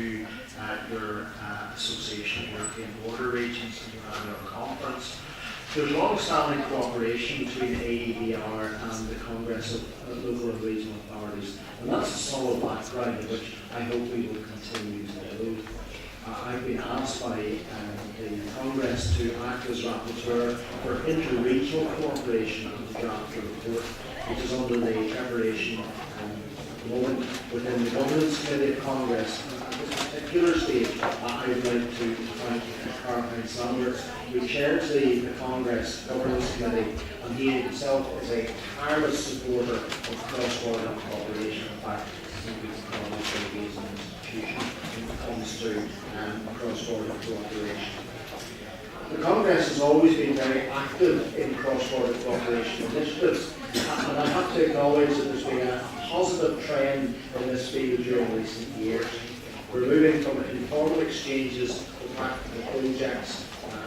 to your Association of European Border Regions and your annual conference. There's long-standing cooperation between AEBR and the Congress of Local and Regional Authorities, and that's a solid background in which I hope we will continue to build. I've been asked by the Congress to act as rapporteur for inter-regional cooperation on the draft report, which is under the preparation at the moment within the Governance Committee of Congress. At this particular stage, I would like to thank Caroline Sanders, who chairs the Congress Governance Committee, and he himself is a tireless supporter of cross-border cooperation. In fact, I think we can call it an institution when it comes to cross-border cooperation. The Congress has always been very active in cross-border cooperation initiatives, and I have to acknowledge that there's been a positive trend in this field during recent years. We're moving from informal exchanges to practical projects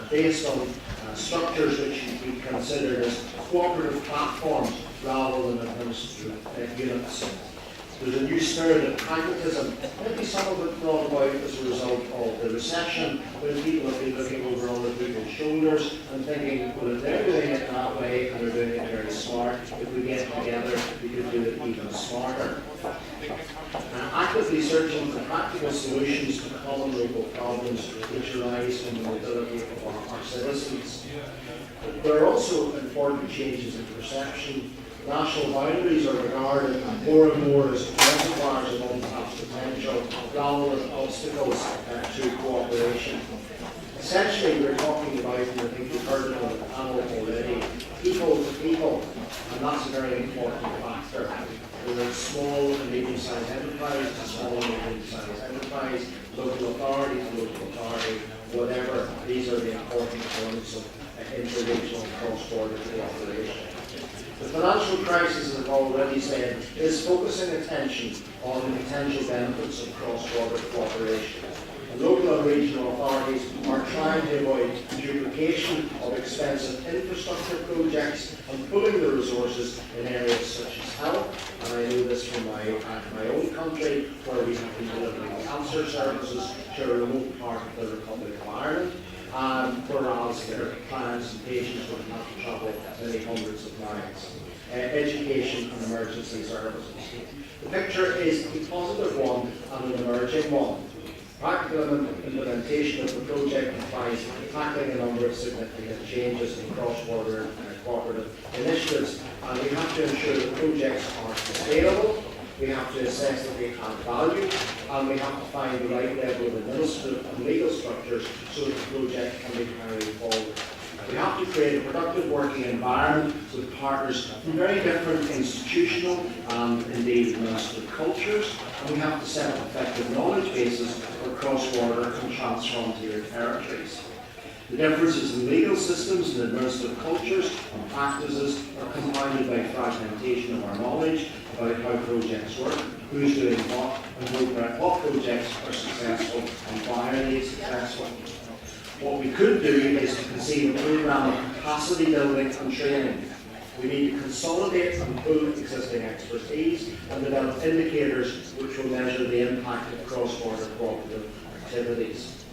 based on structures which should be considered as cooperative platforms rather than administrative units. There's a new spirit of pragmatism, maybe some of it brought about as a result of the recession, when people have been looking over other people's shoulders and thinking, well, if they're doing it that way and they're doing it very smart, if we get together, we could do it even smarter. Actively searching for practical solutions to common local problems which arise from the mobility of our citizens. There are also important changes in perception. National boundaries are regarded more and more as reservoirs of untapped potential rather than obstacles to cooperation. Essentially, we're talking about, and I think you've heard it on the panel already, people to people, and that's a very important factor. Whether it's small and medium-sized enterprise to small and medium-sized enterprise, local authority to local authority, whatever, these are the important points of interregional cross-border cooperation. The financial crisis, as I've already said, is focusing attention on the potential benefits of cross-border cooperation. And local and regional authorities are trying to avoid duplication of expensive infrastructure projects and pooling the resources in areas such as health. And I know this from my own country, where we have been delivering cancer services to a remote part of the Republic of Ireland. Whereas their clients and patients would have to travel many hundreds of miles. Education and emergency services. The picture is a positive one and an emerging one. Practical implementation of the project implies tackling a number of significant changes in cross-border cooperative initiatives, and we have to ensure that projects are sustainable. We have to assess that they add value, and we have to find the right level of administrative and legal structures so that the project can be carried forward. We have to create a productive working environment with partners from very different institutional and indeed administrative cultures, and we have to set up effective knowledge bases for cross-border and trans-frontier territories. The differences in legal systems and administrative cultures and practices are compounded by fragmentation of our knowledge about how projects work, who's doing what, and what projects are successful and why are they successful. What we could do is to conceive a programme of capacity building and training. We need to consolidate and pool existing expertise and develop indicators which will measure the impact of cross-border cooperative activities.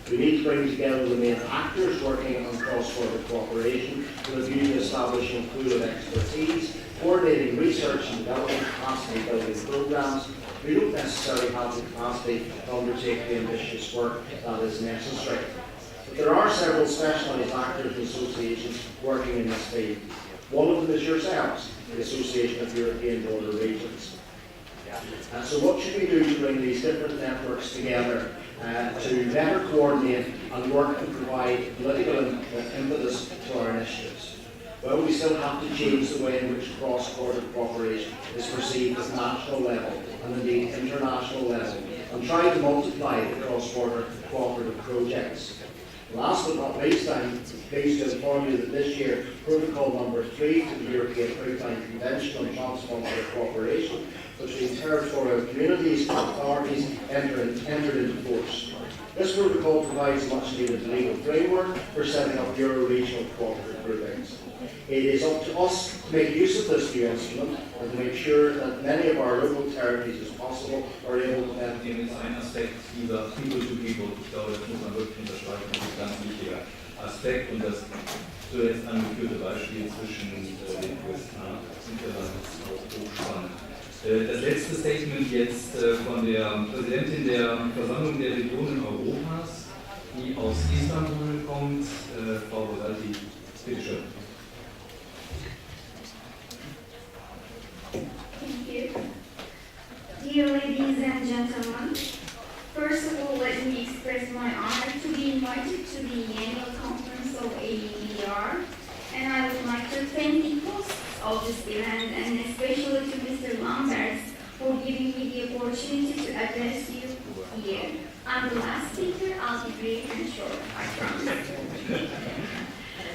We need to bring together the main actors working on cross-border cooperation with a view to establishing a pool of expertise, coordinating research and development capacity building programmes. We don't necessarily have the capacity to undertake the ambitious work that is necessary. But there are several specialised actors and associations working in this field. One of them is yourselves, the Association of European Border Regions. So what should we do to bring these different networks together to better coordinate and work and provide political impetus to our initiatives? Well, we still have to change the way in which cross-border cooperation is perceived at national level and indeed international level, and try to multiply the cross-border cooperative projects. Last but not least, I'm pleased to inform you that this year, Protocol number 3 to the European Outline Convention on Transfrontier Cooperation between territorial communities and authorities entered into force. This protocol provides much needed legal framework for setting up Euro-regional cooperative groupings. It is up to us to make use of this new instrument and to make sure that many of our local territories as possible are able to benefit. Dem ist ein Aspekt dieser People-to-People. Ich glaube, das muss man wirklich unterstreichen, das ist ein ganz wichtiger Aspekt und das zuletzt angeführte Beispiel zwischen den USA sind ja dann auch hochspannend. Das letzte Statement jetzt von der Präsidentin der Versammlung der Regionen Europas, die aus Istanbul kommt, Frau Rosalti, bitte schön. Thank you. Dear ladies and gentlemen, first of all, let me express my honor to be invited to the annual conference of AEBR, and I would like to thank the hosts of this event, and especially to Mr. Lambert for giving me the opportunity to address you here. I'm the last speaker. I'll be brief and short, I promise.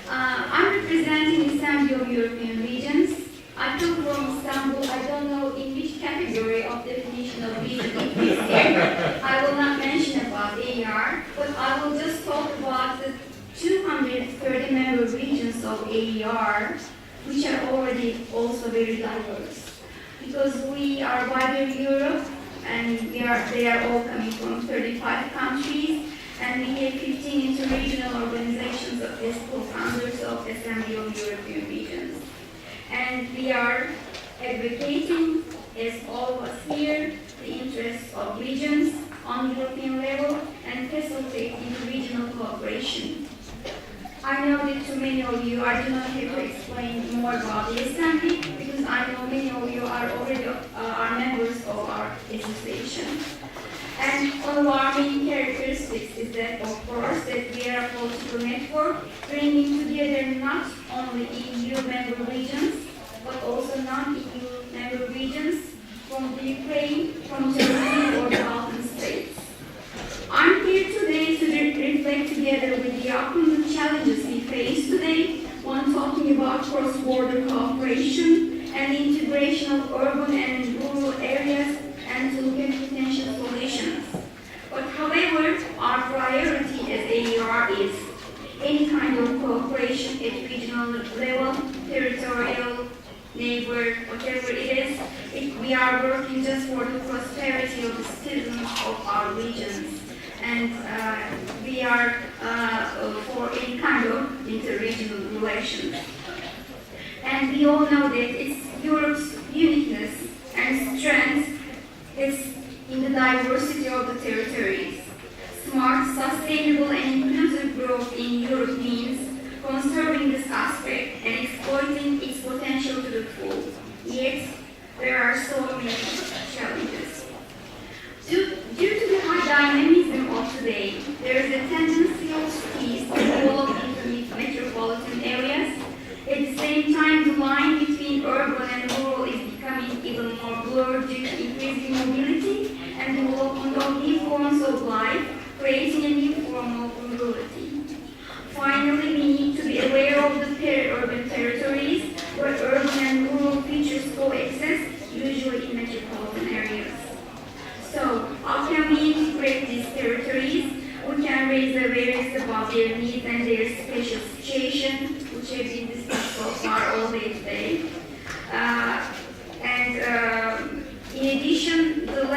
I'm representing Istanbul European regions. I come from Istanbul. I don't know in which category of definition of region it is here. I will not mention about AER, but I will just talk about the 230 member regions of AER, which are already also very diverse. Because we are wider in Europe, and they are all coming from 35 countries, and we have 15 interregional organizations as co-founders of Assembly of European Regions. And we are advocating, as all of us here, the interests of regions on European level and facilitating regional cooperation. I know that to many of you, I do not have to explain more about the Assembly because I know many of you are already are members of our association. And one of our main characteristics is that, of course, that we are a political network bringing together not only EU member regions, but also non-EU member regions from the Ukraine, from Germany, or the Balkan states. I'm here today to reflect together with the upcoming challenges we face today when talking about cross-border cooperation and integration of urban and rural areas and to look at potential solutions. But however, our priority as AER is any kind of cooperation at regional level, territorial, neighbor, whatever it is, we are working just for the prosperity of the citizens of our regions. And we are for any kind of interregional relations. And we all know that it's Europe's uniqueness and strength is in the diversity of the territories. Smart, sustainable, and inclusive growth in Europe means conserving this aspect and exploiting its potential to the full. Yet, there are so many challenges. Due to the high dynamism of today, there is a tendency of cities to develop into metropolitan areas. At the same time, the line between urban and rural is becoming even more blurred due to increasing mobility and development of new forms of life, creating a new form of rurality. Finally, we need to be aware of the peri-urban territories where urban and rural features coexist, usually in metropolitan areas. So, how can we integrate these territories? We can raise awareness about their needs and their special situation, which have been discussed so far all day today. In addition, so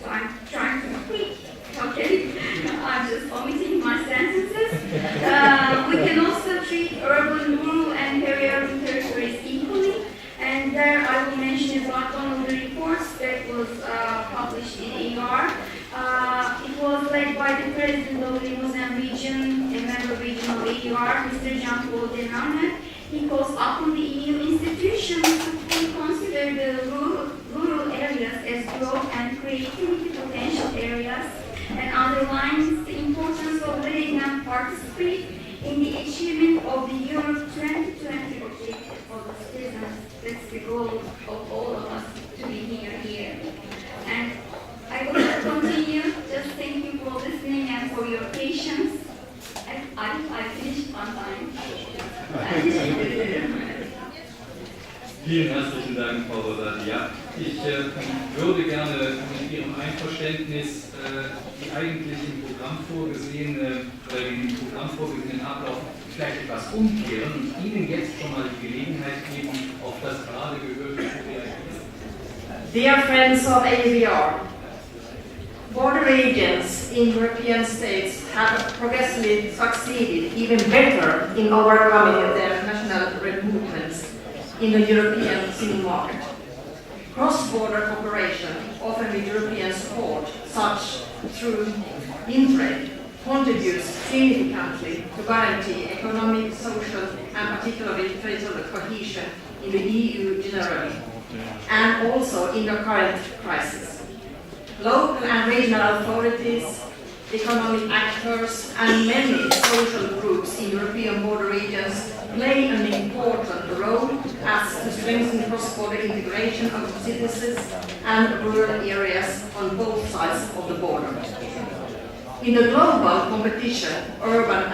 I'm trying to speak. Okay, I'm just omitting my sentences. We can also treat urban, rural, and peri-urban territories equally. And there I will mention about one of the reports that was published in AER. It was led by the president of the Limousin region, a member region of AER, Mr. Jean-Paul Denarme. He calls upon the EU institutions to fully consider the rural areas as growth and creativity potential areas and underlines the importance of letting them participate in the achievement of the Europe 2020 objective for the citizens. That's the goal of all of us to be here. And I will continue. Just thank you for listening and for your patience. I finished on time. Vielen herzlichen Dank, Frau Rosalti. Ja, Ich würde gerne mit Ihrem Einverständnis die eigentlich im Programm vorgesehenen Ablauf vielleicht etwas umkehren und Ihnen jetzt schon mal die Gelegenheit geben, auf das gerade Gehörte zu reagieren. Dear friends of AEBR, border regions in European states have progressively succeeded even better in overcoming their national movements in the European single market. Cross-border cooperation, often with European support, such through Interreg, contributes significantly to guarantee economic, social, and particularly territorial cohesion in the EU generally, and also in the current crisis. Local and regional authorities, economic actors, and many social groups in European border regions play an important role as to strengthen cross-border integration of citizens and rural areas on both sides of the border. In the global competition, urban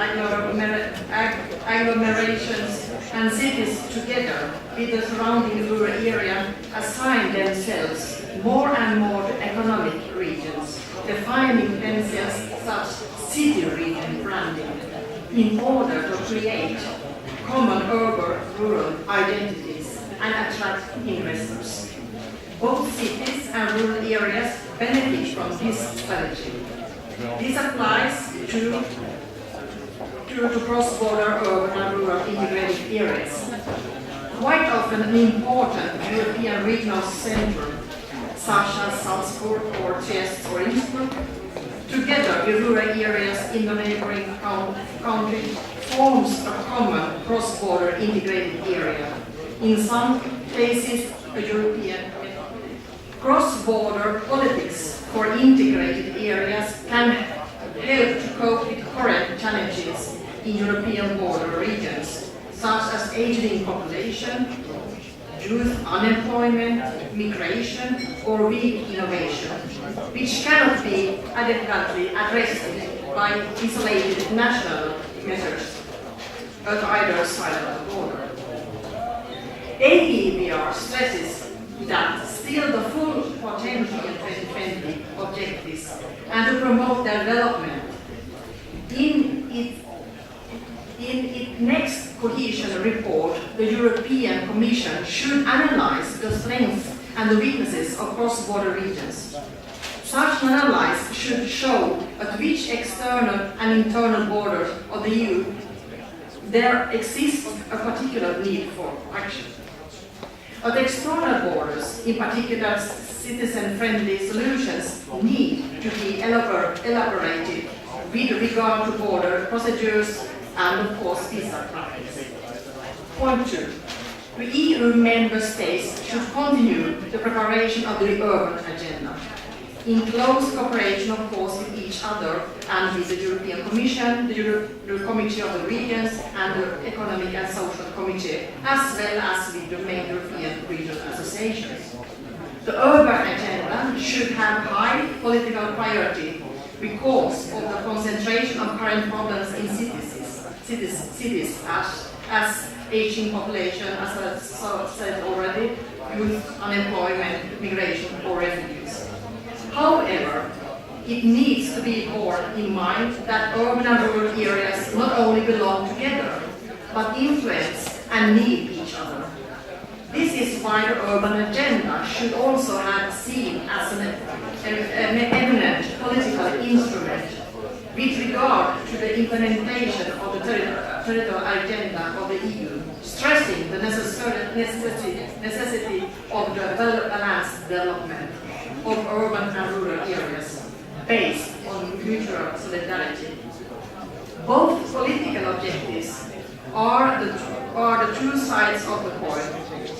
agglomerations and cities together with the surrounding rural area assign themselves more and more to economic regions, defining themselves such city-region branding in order to create common urban-rural identities and attract investors. Both cities and rural areas benefit from this strategy. This applies to cross-border urban and rural integrated areas. Quite often an important European regional center, such as Salzburg or Trieste or Innsbruck, together with rural areas in the neighboring country, forms a common cross-border integrated area. In some cases, a European cross-border politics for integrated areas can help to cope with current challenges in European border regions, such as aging population, youth unemployment, migration, or weak innovation, which cannot be adequately addressed by isolated national measures at either side of the border. AEBR stresses that still the full potential in 2020 objectives and to promote their development. In its next cohesion report, the European Commission should analyze the strengths and the weaknesses of cross-border regions. Such an analysis should show at which external and internal borders of the EU there exists a particular need for action. At external borders, in particular, citizen-friendly solutions need to be elaborated with regard to border procedures and, of course, visa practice. Point 2. The EU member states should continue the preparation of the urban agenda, in close cooperation, of course, with each other and with the European Commission, the Committee of the Regions, and the Economic and Social Committee, as well as with the main European regional associations. The urban agenda should have high political priority because of the concentration of current problems in cities as aging population, as I said already, youth unemployment, migration, or refugees. However, it needs to be borne in mind that urban and rural areas not only belong together, but influence and need each other. This is why the urban agenda should also have seen as an eminent political instrument with regard to the implementation of the territorial agenda of the EU, stressing the necessity of the balanced development of urban and rural areas based on mutual solidarity. Both political objectives are the two sides of the coin.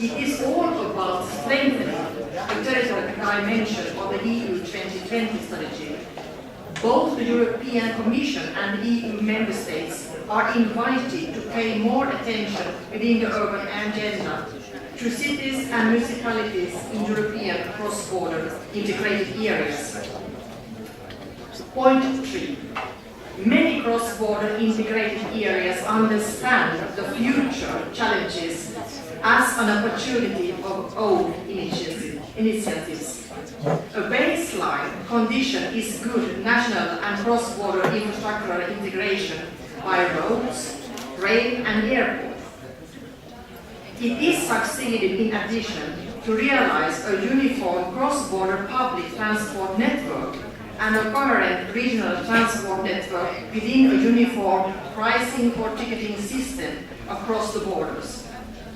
It is all about strengthening the territorial dimension of the EU 2020 strategy. Both the European Commission and the EU member states are invited to pay more attention within the urban agenda to cities and municipalities in European cross-border integrated areas. Point 3. Many cross-border integrated areas understand the future challenges as an opportunity of own initiative. initiatives. A baseline condition is good national and cross-border infrastructural integration by roads, rail and airport. It is succeeded in addition to realize a uniform cross-border public transport network and a coherent regional transport network within a uniform pricing or ticketing system across the borders.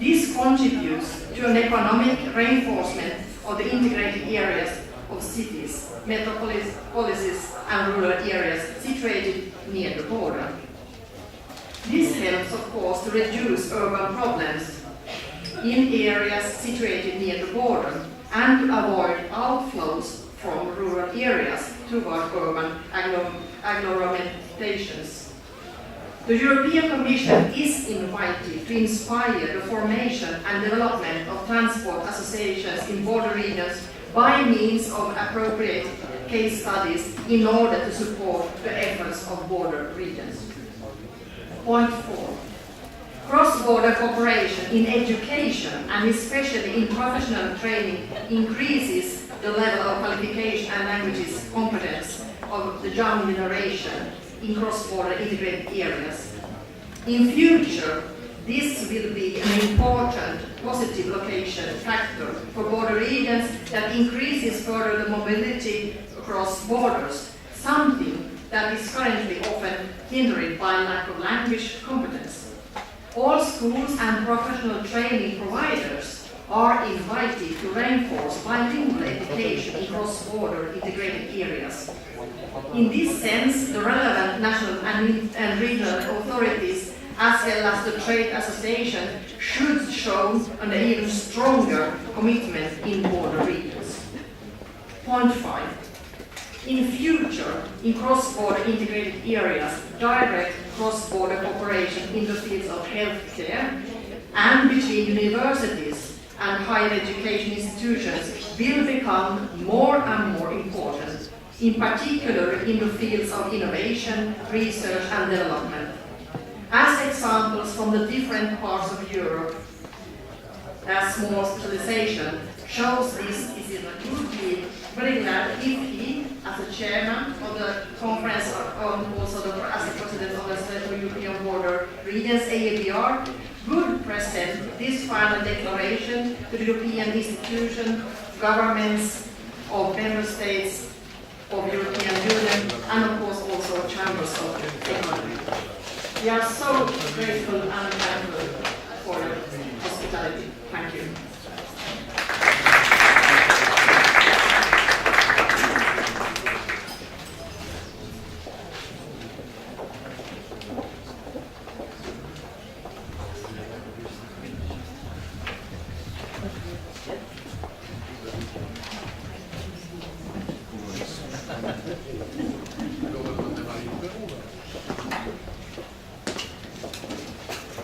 This contributes to an economic reinforcement of the integrated areas of cities, metropolises and rural areas situated near the border. This helps, of course, to reduce urban problems in areas situated near the border and to avoid outflows from rural areas toward urban agglomerations. The European Commission is invited to inspire the formation and development of transport associations in border regions by means of appropriate case studies in order to support the efforts of border regions. Point 4. Cross-border cooperation in education and especially in professional training increases the level of qualification and languages competence of the young generation in cross-border integrated areas. In future, this will be an important positive location factor for border regions that increases further the mobility across borders, something that is currently often hindered by lack of language competence. All schools and professional training providers are invited to reinforce bilingual education in cross-border integrated areas. In this sense, the relevant national and regional authorities, as well as the trade association, should show an even stronger commitment in border regions. Point 5. In future, in cross-border integrated areas, direct cross-border cooperation in the fields of healthcare and between universities and higher education institutions will become more and more important, in particular in the fields of innovation, research and development. As examples from the different parts of Europe, as small specialization shows this is in a good deal. Very glad if he, as the chairman of the conference, also as the president of the Central European Border Regions, AEBR, would present this final declaration to the European institutions, governments of member states of European Union, and of course also chambers of economy. We are so grateful and thankful for your hospitality. Thank you.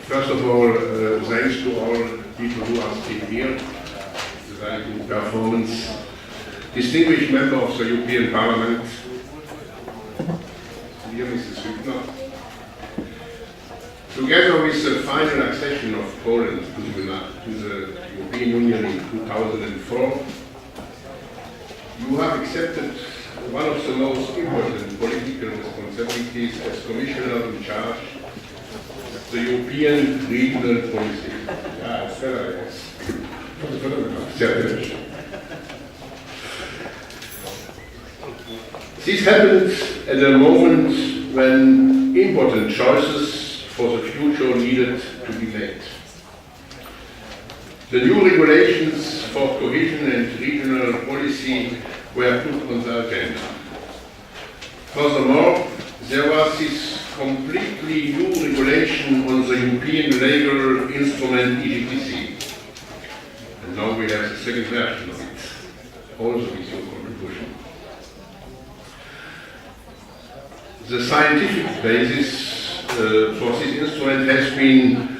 First of all, thanks to all people who are still here. It's a very good performance. Distinguished member of the European Parliament, dear Mrs. Hübner, together with the final accession of Poland to the European Union in 2004, you have accepted one of the most important political responsibilities as Commissioner in charge of the European regional policy. Yeah, it's better, yes. This happened at a moment when important choices for the future needed to be made. The new regulations for cohesion and regional policy were put on the agenda. Furthermore, there was this completely new regulation on the European legal instrument EGTC. And now we have the second version of it, also with your contribution. The scientific basis for this instrument has been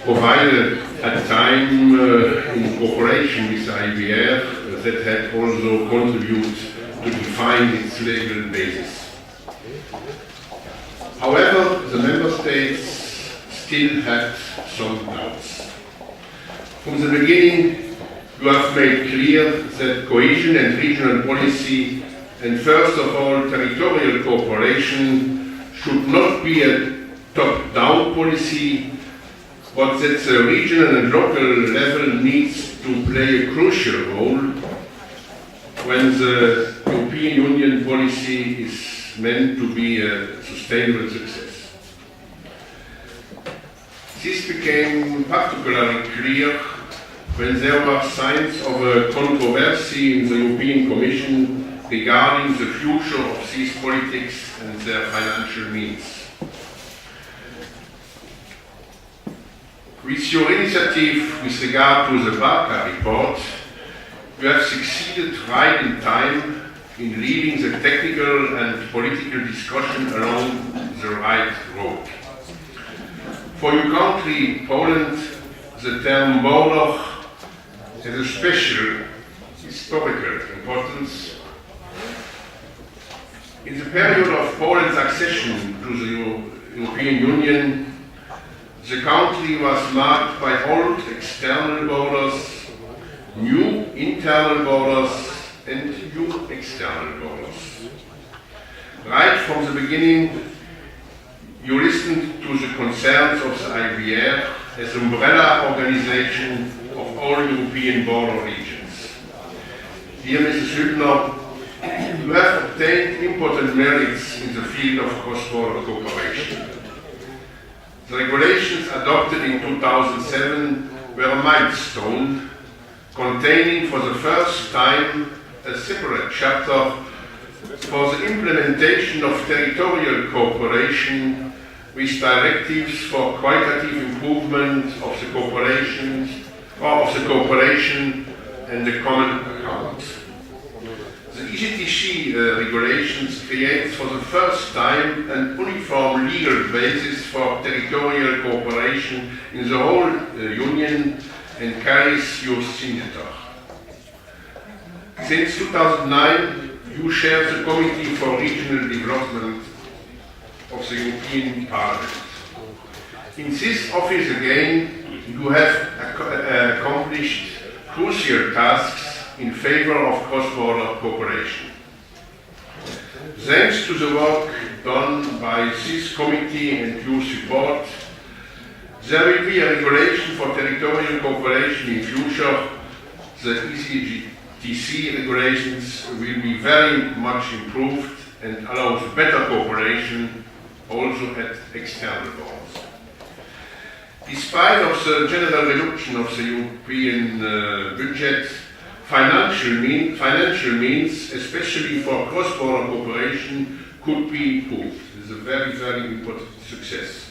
provided at the time in cooperation with the AEBR that had also contributed to define its legal basis. However, the member states still had some doubts. From the beginning, You have made clear that cohesion and regional policy, and first of all territorial cooperation, should not be a top-down policy, but that the regional and local level needs to play a crucial role when the European Union policy is meant to be a sustainable success. This became particularly clear when there were signs of a controversy in the European Commission regarding the future of these politics and their financial means. With your initiative with regard to the Barca report, you have succeeded right in time in leading the technical and political discussion along the right road. For your country, Poland, the term border has a special historical importance. In the period of Poland's accession to the European Union, the country was marked by old external borders, new internal borders, and new external borders. Right from the beginning, you listened to the concerns of the AEBR as umbrella organization of all European border regions. Dear Mrs. Hübner, you have obtained important merits in the field of cross-border cooperation. The regulations adopted in 2007 were a milestone, containing for the first time a separate chapter for the implementation of territorial cooperation with directives for qualitative improvement of the cooperation and the common account. The EGTC regulations create for the first time an uniform legal basis for territorial cooperation in the whole Union and carries your signature. Since 2009, you chair the Committee for Regional Development of the European Parliament. In this office again, you have accomplished crucial tasks in favor of cross-border cooperation. Thanks to the work done by this committee and your support, there will be a regulation for territorial cooperation in future. The ECGTC regulations will be very much improved and allows better cooperation also at external borders. Despite of the general reduction of the European budget, financial means, especially for cross-border cooperation, could be improved. This is a very, very important success.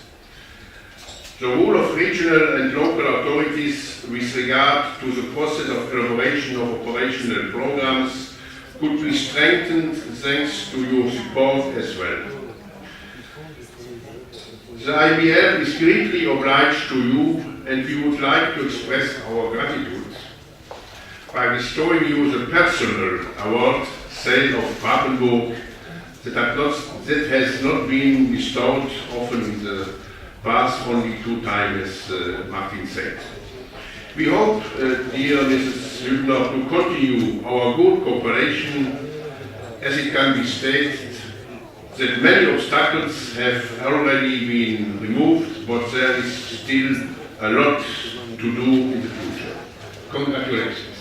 The role of regional and local authorities with regard to the process of elaboration of operational programs could be strengthened thanks to your support as well. The AEBR is greatly obliged to you, and we would like to express our gratitude by bestowing you the personal award, Sale of Papenburg, that has not been bestowed often in the past, only 2 times, as Martin said. We hope, dear Mrs. Hübner, to continue our good cooperation, as it can be stated that many obstacles have already been removed, but there is still a lot to do in the future. Congratulations.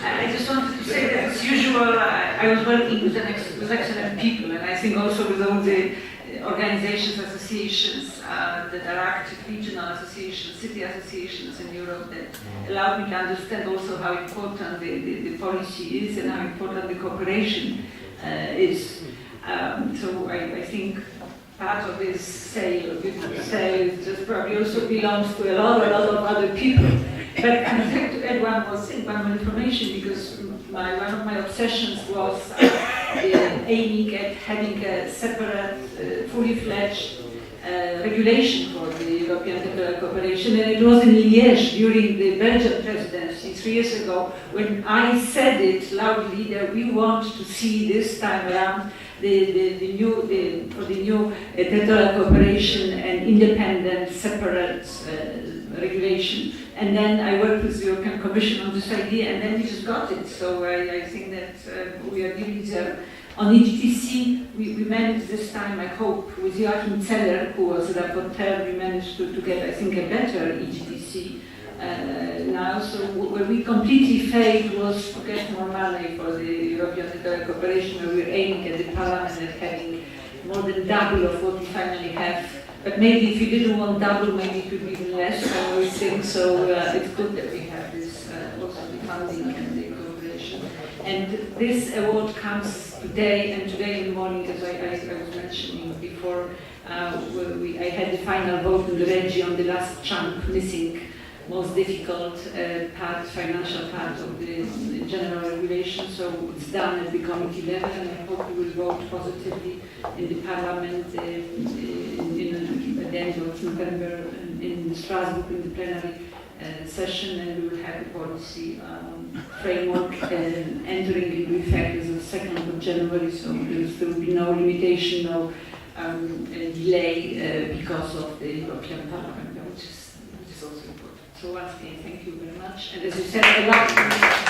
I just wanted to say that as usual, I was working with excellent people, and I think also with all the organizations, associations that are active, regional associations, city associations in Europe, that allowed me to understand also how important the policy is and how important the cooperation is. So I think part of this sale, beautiful sale, just probably also belongs to a lot of other people. But I'd like to add one more thing, one more information, because one of my obsessions was aiming at having a separate, fully fledged regulation for the European territorial cooperation, and it was in Liége during the Belgian presidency 3 years ago when I said it loudly that we want to see this time around the new territorial cooperation and independent, separate regulation. And then I worked with the European Commission on this idea, and then we just got it. So I think that we are really there. On EGTC, we managed this time, I hope, with Joachim Zeller, who was the rapporteur, we managed to get, I think, a better EGTC now. So where we completely failed was to get more money for the European territorial cooperation, where we're aiming at the Parliament at having more than double of what we finally have. But maybe if you didn't want double, maybe it could be even less, I would think. So it's good that we have this, also the funding and the cooperation. And this award comes today, and today in the morning, as I was mentioning before, I had the final vote in the Regi on the last chunk missing, most difficult part, financial part of the general regulation. So it's done at the committee level, and I hope we will vote positively in the Parliament at the end of November in Strasbourg in the plenary session, and we will have a policy framework entering into effect as of 2nd of January. So there will be no limitation, no delay because of the European Parliament, which is also important. So once again, thank you very much. And as you said, a lot.